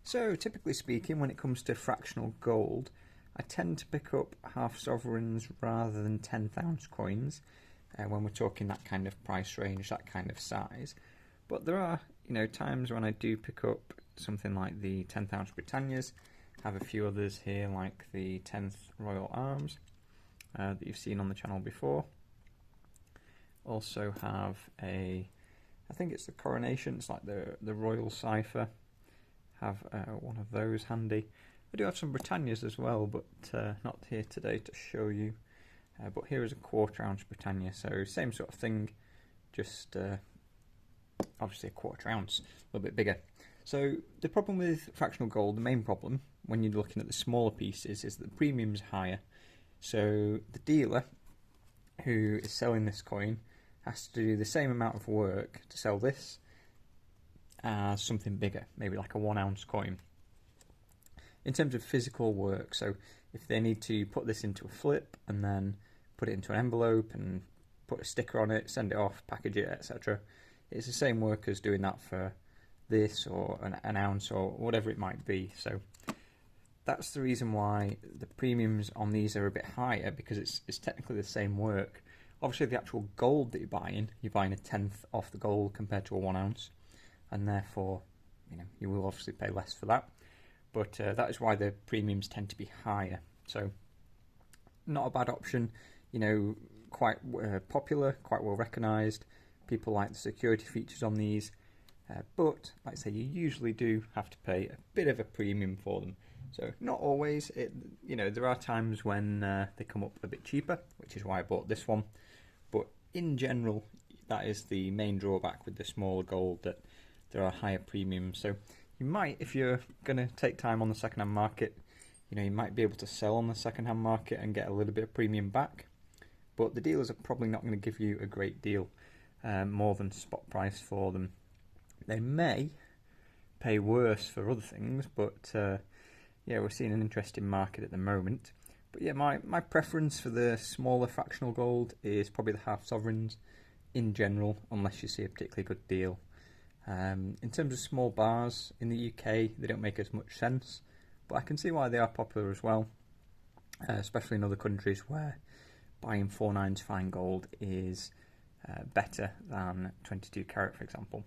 So typically speaking, when it comes to fractional gold, I tend to pick up half sovereigns rather than 10th ounce coins when we're talking that kind of price range, that kind of size. But there are, times when I do pick up something like the 10th ounce Britannias. Have a few others here, like the 10th Royal Arms that you've seen on the channel before. Also have I think it's the Coronation. It's like the Royal Cipher. Have one of those handy. I do have some Britannias as well, but not here today to show you. But here is a 1/4 ounce Britannia, so same sort of thing, just obviously a 1/4 ounce, a little bit bigger. So the problem with fractional gold, the main problem when you're looking at the smaller pieces, is that the premium's higher. So the dealer who is selling this coin has to do the same amount of work to sell this as something bigger, maybe like a 1 ounce coin. In terms of physical work, so if they need to put this into a flip and then put it into an envelope and put a sticker on it, send it off, package it, etc., it's the same work as doing that for this or an ounce or whatever it might be. So that's the reason why the premiums on these are a bit higher, because it's technically the same work. Obviously the actual gold that you're buying a 1/10 off the gold compared to a 1 ounce, and therefore you will obviously pay less for that. But that is why the premiums tend to be higher. So not a bad option, quite popular, quite well recognised. People like the security features on these, but like I say, you usually do have to pay a bit of a premium for them. So not always. There are times when they come up a bit cheaper, which is why I bought this one. But in general, that is the main drawback with the smaller gold, that there are higher premiums. So you might, if you're going to take time on the second-hand market, you might be able to sell on the second-hand market and get a little bit of premium back. But the dealers are probably not going to give you a great deal, more than spot price for them. They may pay worse for other things, but we're seeing an interesting market at the moment. But yeah, my preference for the smaller fractional gold is probably the half sovereigns in general, unless you see a particularly good deal. In terms of small bars, in the UK they don't make as much sense, but I can see why they are popular as well, especially in other countries where buying 4/9 fine gold is better than 22 carat, for example.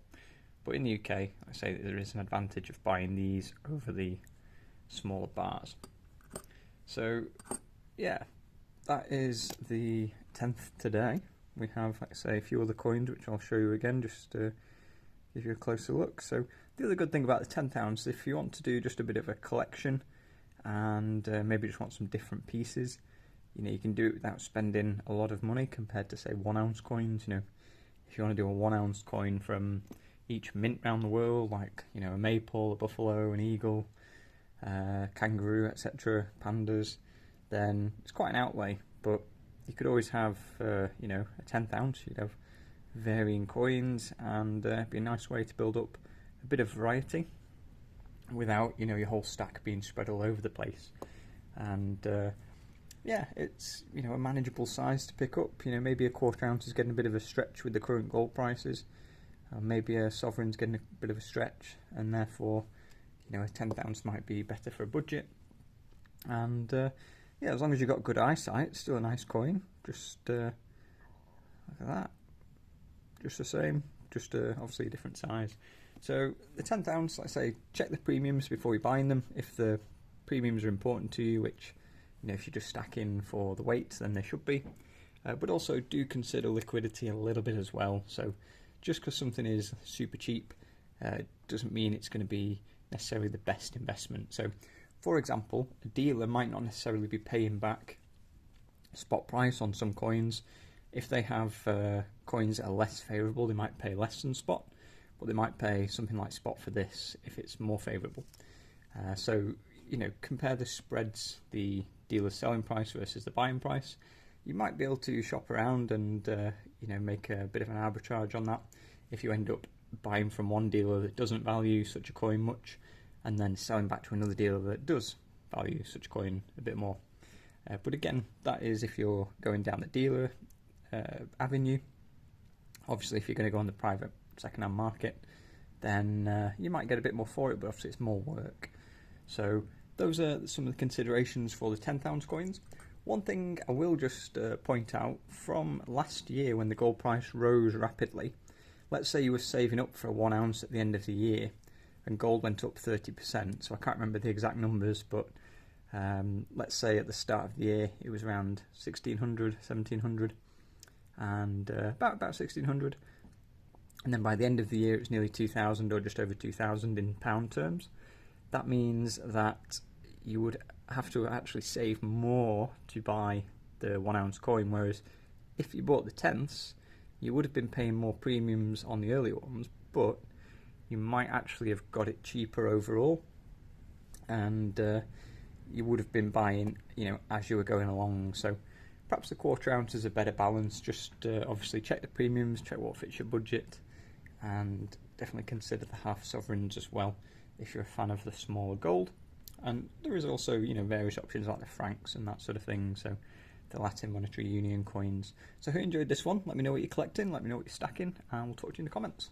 But in the UK, I say that there is an advantage of buying these over the smaller bars. So yeah, that is the 10th today. We have, like I say, a few other coins which I'll show you again just to give you a closer look. So the other good thing about the 10th ounce, if you want to do just a bit of a collection and maybe just want some different pieces, you can do it without spending a lot of money compared to, say, 1 ounce coins. If you want to do a 1 ounce coin from each mint around the world, like a maple, a buffalo, an eagle, kangaroo, etc., pandas, then it's quite an outlay. But you could always have a 10th ounce. You'd have varying coins, and it'd be a nice way to build up a bit of variety without your whole stack being spread all over the place. And it's a manageable size to pick up. Maybe a 1/4 ounce is getting a bit of a stretch with the current gold prices. Maybe a sovereign's getting a bit of a stretch, and therefore a 10th ounce might be better for a budget. And as long as you've got good eyesight, it's still a nice coin. Just look at that, just the same, just obviously a different size. So the 10th ounce, like I say, check the premiums before you're buying them. If the premiums are important to you, which if you're just stacking for the weight, then they should be. But also do consider liquidity a little bit as well. So just because something is super cheap doesn't mean it's going to be necessarily the best investment. So for example, a dealer might not necessarily be paying back spot price on some coins. If they have coins that are less favourable, they might pay less than spot, but they might pay something like spot for this if it's more favourable. So compare the spreads, the dealer's selling price versus the buying price. You might be able to shop around and make a bit of an arbitrage on that if you end up buying from one dealer that doesn't value such a coin much, and then selling back to another dealer that does value such a coin a bit more. But again, that is if you're going down the dealer avenue. Obviously, if you're going to go on the private second-hand market, then you might get a bit more for it, but obviously it's more work. So those are some of the considerations for the 10th ounce coins. One thing I will just point out, from last year when the gold price rose rapidly, let's say you were saving up for 1 ounce at the end of the year and gold went up 30%, so I can't remember the exact numbers, but let's say at the start of the year it was around 1600, 1700, and about 1600, and then by the end of the year it was nearly 2000 or just over 2000 in pound terms. That means that you would have to actually save more to buy the 1 ounce coin, whereas if you bought the tenths, you would have been paying more premiums on the earlier ones, but you might actually have got it cheaper overall, and you would have been buying, as you were going along. So perhaps the 1/4 ounce is a better balance. Just obviously check the premiums, check what fits your budget, and definitely consider the half sovereigns as well if you're a fan of the smaller gold. And there is also, various options like the francs and that sort of thing, so the Latin Monetary Union coins. So who enjoyed this one? Let me know what you're collecting, let me know what you're stacking, and we'll talk to you in the comments.